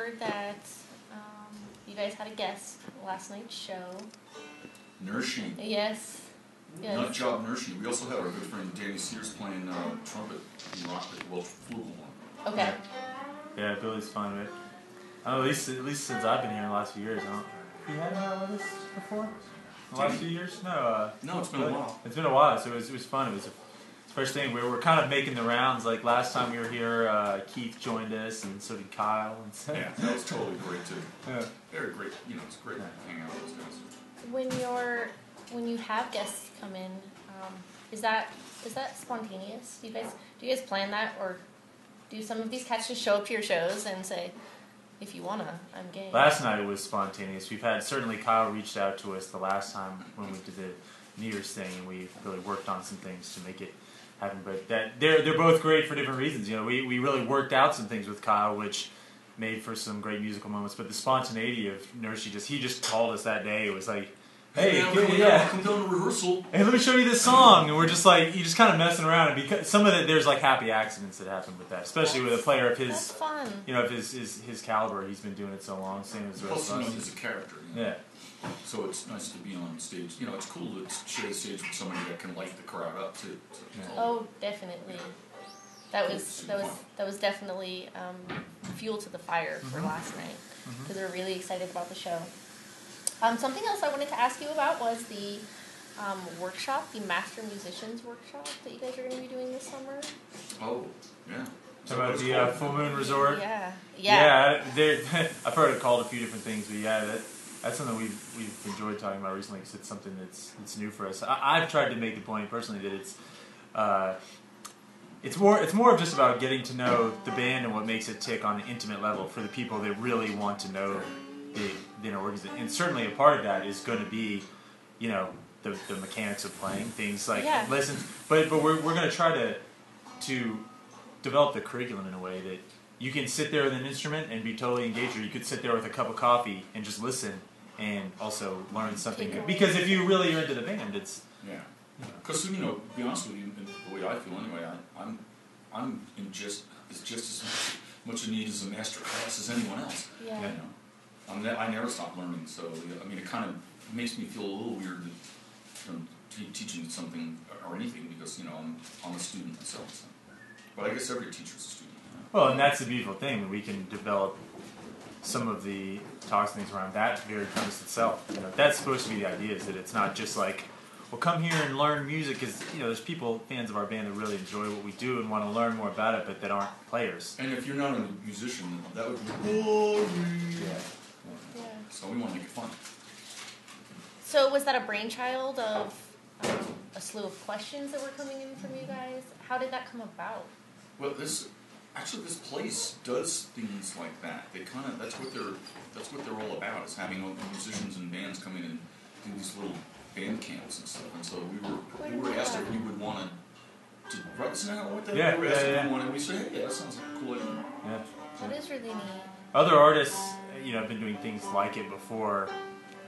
heard that you guys had a guest last night's show. Nershi. Yes. Yes. Nut job Nershi. We also had our good friend Danny Sears playing trumpet and rock, well, flute. Okay. Yeah, Billy's fun, right? At least since I've been here in the last few years. Have you had him out with us before? The last few years? No. No, it's been a while. It's been a while, so it was fun. It was a first thing. We were kind of making the rounds. Like last time we were here, Keith joined us, and so did Kyle. And so. Yeah, that was totally great too. Yeah. Very great. You know, it's great hanging out with those guys. When you have guests come in, is that spontaneous? Do you guys plan that, or do some of these cats just show up to your shows and say, if you wanna, I'm game? Last night it was spontaneous. Certainly Kyle reached out to us the last time when we did the New Year's thing, and we really worked on some things to make it happen. But they're both great for different reasons. You know, we really worked out some things with Kyle, which made for some great musical moments. But the spontaneity of Nershi, he just called us that day. It was like, hey, come down to rehearsal. Hey, let me show you this song. And we're just like, you just kind of messing around. And because some of it, there's like happy accidents that happen with that, especially with a player of his, that's fun. You know, of his caliber. He's been doing it so long, same as the rest of us. He's a character. You know? Yeah. So it's nice to be on stage. You know, it's cool to share the stage with somebody that can light the crowd up too. So Oh, definitely. That was definitely fuel to the fire for last night, because we were really excited about the show. Something else I wanted to ask you about was the workshop, the Master Musicians workshop that you guys are going to be doing this summer. Oh, yeah. About the Full Moon Resort. Yeah. I've heard it called a few different things, but yeah, that's something we've enjoyed talking about recently because it's something that's new for us. I've tried to make the point personally that it's more of just about getting to know the band and what makes it tick on an intimate level for the people that really want to know the inner workings. And certainly a part of that is going to be, you know, the mechanics of playing things like lessons. But we're going to try to develop the curriculum in a way that you can sit there with an instrument and be totally engaged, or you could sit there with a cup of coffee and just listen and also learn something good. Because if you really are into the band, it's Because you know, to be honest with you, the way I feel anyway, I'm in just as much a need as a master class as anyone else. Yeah. You know? I never stop learning, so I mean, it kind of makes me feel a little weird teaching something or anything because, you know, I'm a student myself. So. But I guess every teacher's a student. You know? Well, and that's the beautiful thing. We can develop some of the talks and things around that very premise itself. You know, that's supposed to be the idea, is that it's not just like, well, come here and learn music, because, you know, there's fans of our band that really enjoy what we do and want to learn more about it, but that aren't players. And if you're not a musician, that would be boring. Yeah. So we want to make it fun. So was that a brainchild of a slew of questions that were coming in from you guys? How did that come about? Well, this place does things like that. They kind of that's what they're all about, is having musicians and bands come in and do these little band camps and stuff. And so we were asked if we would want to write. Isn't that what they were asked if we wanted? And we said, hey, that sounds like a cool idea. Yeah. That is really neat. Other artists, you know, have been doing things like it before,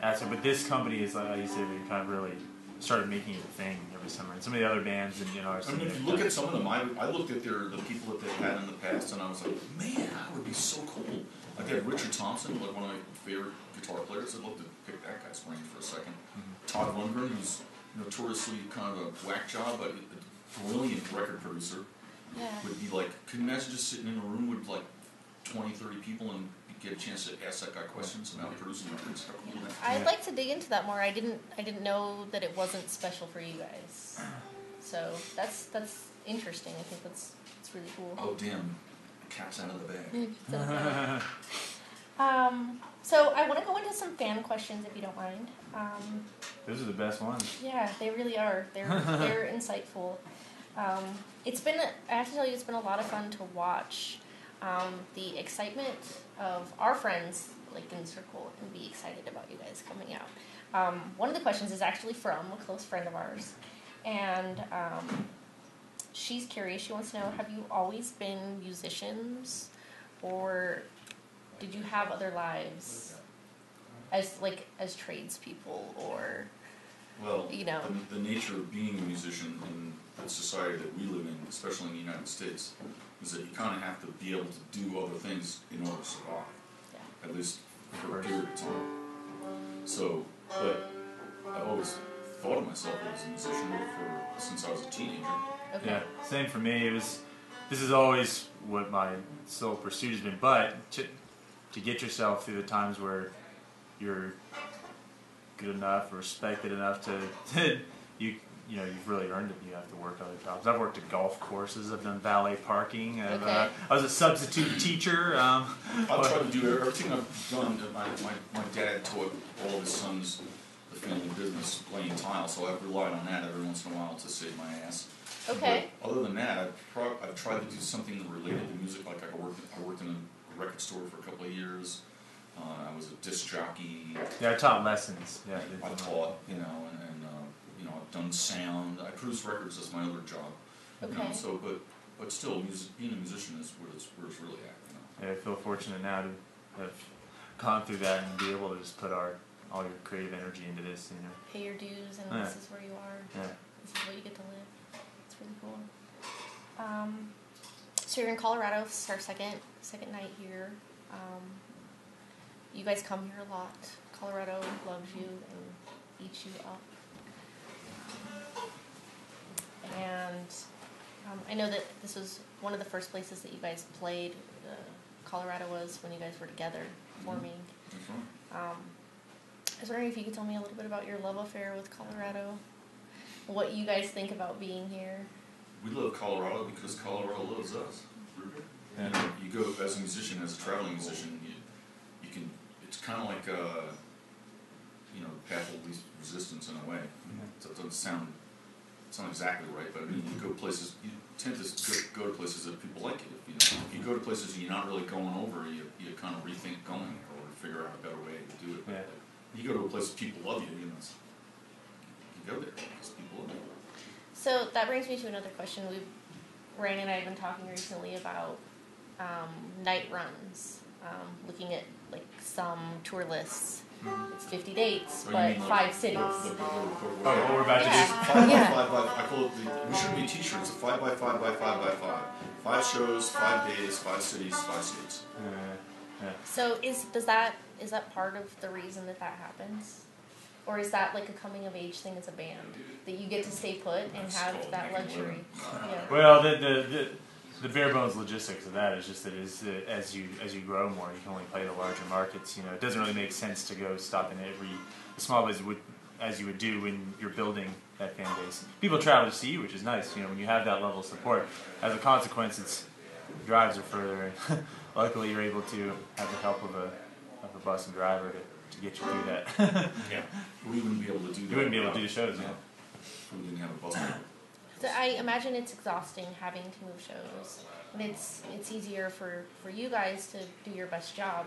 but this company is, like you said, we kind of really started making it a thing every summer. And some of the other bands, and you know, I mean, if you look at some of them, I looked at the people that they've had in the past, and I was like, man, that would be so cool. Like they had Richard Thompson, like one of my favorite guitar players. I'd love to pick that guy's brain for a second. Todd Lundgren, who's notoriously kind of a whack job, but a brilliant record producer. Yeah. Would be like, can you imagine just sitting in a room with like 20, 30 people and get a chance to ask that guy questions about producing records? How cool is that? I'd like to dig into that more. I didn't know that it wasn't special for you guys. So that's interesting. I think that's really cool. Oh damn, cat's out of the bag. So I want to go into some fan questions, if you don't mind. Those are the best ones. Yeah, they really are. They're insightful. I have to tell you, it's been a lot of fun to watch the excitement of our friends, like in the circle, and be excited about you guys coming out. One of the questions is actually from a close friend of ours, and she's curious. She wants to know: have you always been musicians, or did you have other lives as tradespeople, or the nature of being a musician in the society that we live in, especially in the United States, is that you kind of have to be able to do other things in order to survive. at least for a period of time. So, but I've always thought of myself as a musician since I was a teenager. Okay. Yeah, same for me. This is always what my sole pursuit has been, but to get yourself through the times where you're good enough or respected enough to you've really earned it. You have to work other jobs. I've worked at golf courses. I've done valet parking. I was a substitute teacher. I've tried to do everything I've done. My dad taught all of his sons the family business playing tile, so I've relied on that every once in a while to save my ass. Okay. But other than that, I've tried to do something related to music. Like I worked in a record store for a couple of years. I was a disc jockey. Yeah, I taught lessons. Yeah, I taught, and I've done sound. I produce records. That's my other job. Okay. So, but still, being a musician is where it's really at. Yeah, I feel fortunate now to have gone through that and be able to just put all your creative energy into this. Pay your dues, and this is where you are. Yeah. This is where you get to live. It's really cool. So you're in Colorado. This is our second night here. You guys come here a lot. Colorado loves you and eats you up. And I know that this was one of the first places that you guys played. Colorado was when you guys were together forming. Mm-hmm. I was wondering if you could tell me a little bit about your love affair with Colorado. What you guys think about being here. We love Colorado because Colorado loves us. Yeah. You go as a musician, as a traveling musician, you can. It's kind of like path of least resistance in a way. So it doesn't sound exactly right, but I mean, you go places. You tend to go to places that people like you. If you go to places you're not really going over, you kind of rethink going or figure out a better way to do it. Yeah. You go to a place people love you. You go there because people love you. So that brings me to another question. Ryan and I have been talking recently about night runs, looking at like some tour lists. It's 50 dates, but 5 cities. What we're about to do? 5 by 5 by. I call it we shouldn't be t-shirts. 5 by 5 by 5 by 5. 5 shows, 5 days, 5 cities, 5 states. Yeah. So is that part of the reason that happens? Or is that like a coming of age thing as a band? That you get to stay put and have that luxury? Yeah. Well, the bare bones logistics of that is just that as you grow more, you can only play the larger markets. It doesn't really make sense to go stop in every small place as you would do when you're building that fan base. People travel to see you, which is nice. When you have that level of support. As a consequence, drives are further. Luckily, you're able to have the help of a bus and driver to get you through that. Yeah, we wouldn't be able to do that. You wouldn't be able to do the shows. Yeah. We didn't have a bus. So I imagine it's exhausting having to move shows. And it's easier for you guys to do your best job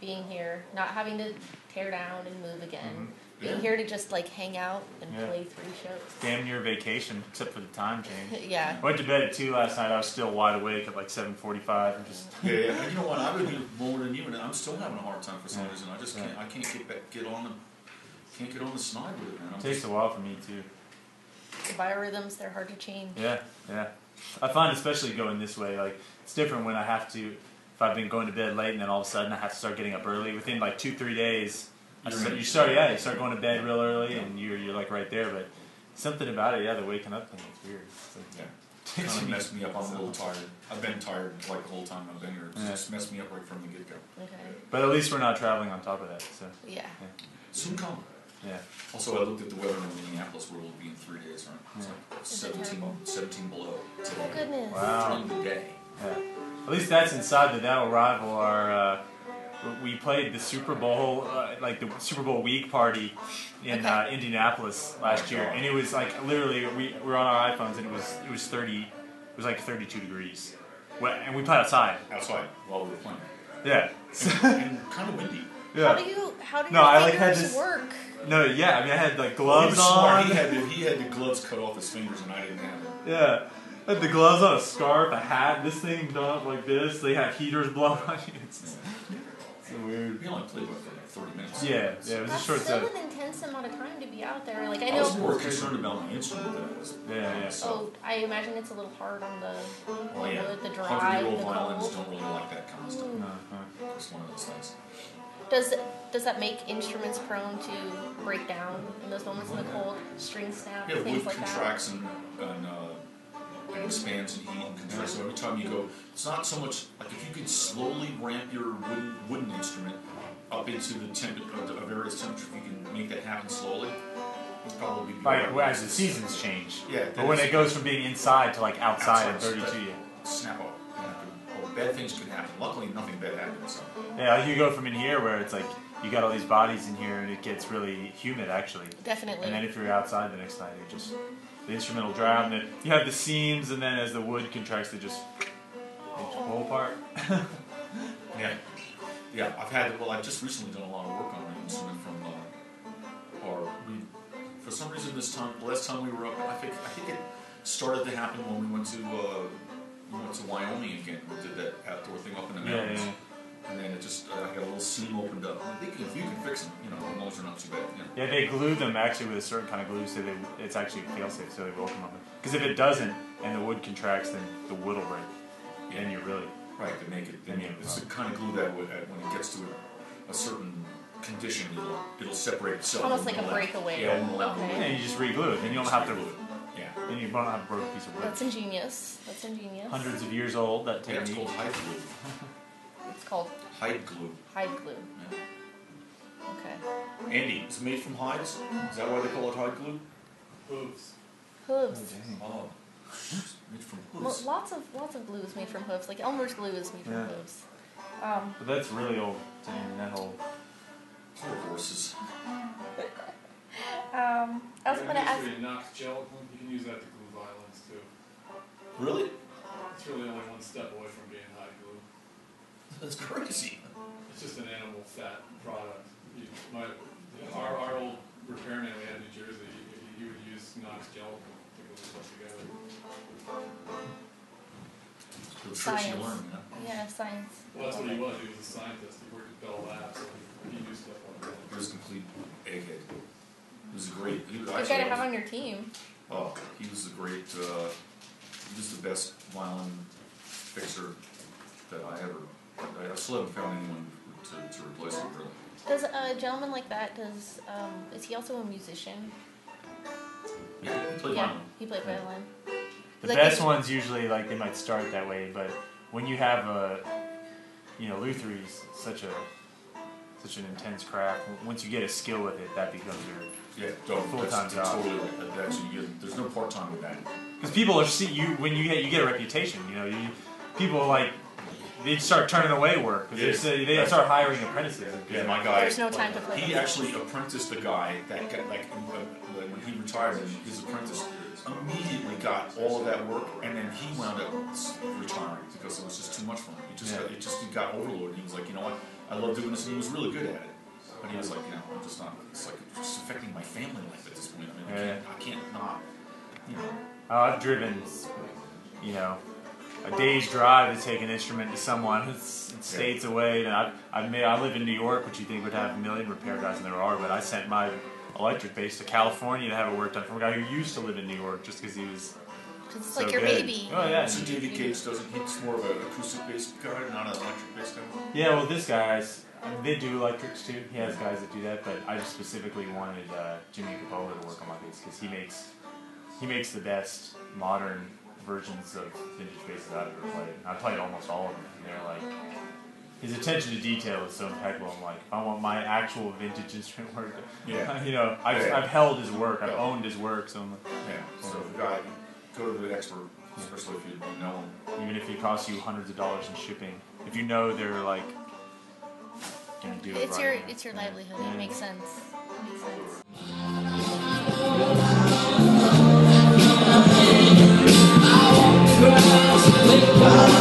being here, not having to tear down and move again. Mm-hmm. Being here to just like hang out and play 3 shows. Damn near vacation, except for the time change. Yeah. I went to bed at 2 last night. I was still wide awake at like 7:45 and just. Yeah. And you know what? I've been here more than you, and I'm still having a hard time for some reason. I just can't. I can't get on the snide with it, man. It takes a while for me too. The biorhythms, they're hard to change. Yeah. I find especially going this way, like it's different when I have to. If I've been going to bed late and then all of a sudden I have to start getting up early within like 2-3 days. You start going to bed real early and you're like right there, but something about it, the waking up thing, it's weird. It's like, It kind of messed me up. I'm a little tired. I've been tired like the whole time I've been here. It's just messed me up right from the get-go. Okay. But at least we're not traveling on top of that. So. Yeah. Soon come. Yeah. Also, I looked at the weather in Minneapolis where we'll be in 3 days, right? It's like 17 below today. Oh, goodness. Wow. During the day. Yeah. At least that's inside that'll rival our. We played the Super Bowl, like the Super Bowl week party in Indianapolis last year, and it was like literally we were on our iPhones and it was 30, it was like 32 degrees, and we played outside. Outside while we were playing. Yeah. And kind of windy. Yeah. How do your fingers work? No, yeah, I mean I had like gloves he was smart. on. He had the gloves cut off his fingers, and I didn't have them. Yeah. I had the gloves on, a scarf, a hat, this thing done up like this. They had heaters blowing on you. It's so weird. We only played for like 30 minutes. Yeah, it was a short set. That's still an intense amount of time to be out there. Like I I was know. more concerned about my instrument than I was. Yeah. Oh, I imagine it's a little hard on the wood, the drive, 100-year-old the violins cold. don't really like that kind of stuff. just one of those things. Does that make instruments prone to break down in those moments in the cold? String snap, Yeah, the things wood like contracts and expands and heat and contracts. So every time you go, it's not so much like if you could slowly ramp your wooden instrument up into the various temperature, if you can make that happen slowly, it's probably Like as the seasons change. Yeah. But when it goes from being inside to like outside at 32, snap up. Bad things could happen. Luckily, nothing bad happened. So. Yeah, like you go from in here where it's like you got all these bodies in here and it gets really humid actually. Definitely. And then if you're outside the next night, you just the instrument will dry out and then you have the seams and then as the wood contracts, they just pull apart. Yeah. Yeah, I've just recently done a lot of work on an instrument from for some reason the last time we were up, I think it started to happen when we went to Wyoming again. We did that outdoor thing up in the mountains. Yeah. And then it just, I got a little seam opened up. If you can fix them, those are not too bad. Yeah, they glue them actually with a certain kind of glue so it's actually fail-safe, so they will come up. Because if it doesn't and the wood contracts, then the wood will break. Yeah. And you're really... Right, to make it, it's the kind of glue that when it gets to a certain condition, it'll separate itself. Almost like a breakaway. Yeah, okay. And you just re-glue it, then you don't have to... Yeah. Then you don't have a broken piece of wood. That's ingenious. That's ingenious. Hundreds of years old, that technique. Yeah, it's called hide glue. It's called hide glue. Hide glue. Yeah. Okay. Andy, it's made from hides? Is that why they call it hide glue? Hooves. Hooves. Oh, made from hooves. Well, lots of glue is made from hooves. Like Elmer's glue is made from hooves. But that's really old. Dang, that whole... Poor horses. I was going to ask... Knox gelatin, you can use that to glue violins too. Really? It's really only one step away from being hide glue. That's crazy. It's just an animal fat product. Our old repairman we had in New Jersey, he would use Knox gelatin to glue stuff together. The tricks you learn, Yeah, science. Well, that's what he was. He was a scientist. He worked at Bell Labs, so he knew stuff like that. He was a complete egghead. He was a great... Good guy to have on your team. Oh, he was a great... he was the best violin fixer that I still haven't found anyone to replace him, really. Does a gentleman like that, is he also a musician? Yeah, he played violin. He played violin. The best ones usually, like, they might start that way, but when you have lutherie is such an intense craft. Once you get a skill with it, that becomes your full-time job. Totally right. There's no part-time with that. Because people are when you get a reputation. People like they start turning away work because they start hiring apprentices. Yeah, my guy. There's no time to play. He actually apprenticed a guy that got when he retired, his apprentice immediately got all of that work, and then he wound up retiring because it was just too much for him. He got overloaded. He was like, you know what, I love doing this, and he was really good at it. But he was like, I'm just not. It's like it's just affecting my family life at this point. I mean, I can't not. I've driven, a day's drive to take an instrument to someone who's states away. And I live in New York, which you think would have a million repair guys, and there are. But I sent my electric bass to California to have it worked on from a guy who used to live in New York, just because he was. Because it's so like your good. baby. Oh yeah. So David Gates he's more of an acoustic bass guy, not an electric bass guy. Yeah, well, this guy's. They do electrics too. He has guys that do that, but I just specifically wanted Jimmy Capola to work on my bass because he makes the best modern versions of vintage basses I've ever played. I played almost all of them, and they're like, his attention to detail is so impeccable. I'm like, if I want my actual vintage instrument work, I've held his work, I've owned his work, so I'm like, so the guy, go to the expert, especially if you know him. Even if it costs you hundreds of dollars in shipping, if you know they're like. It's your livelihood. It makes sense. I want girls,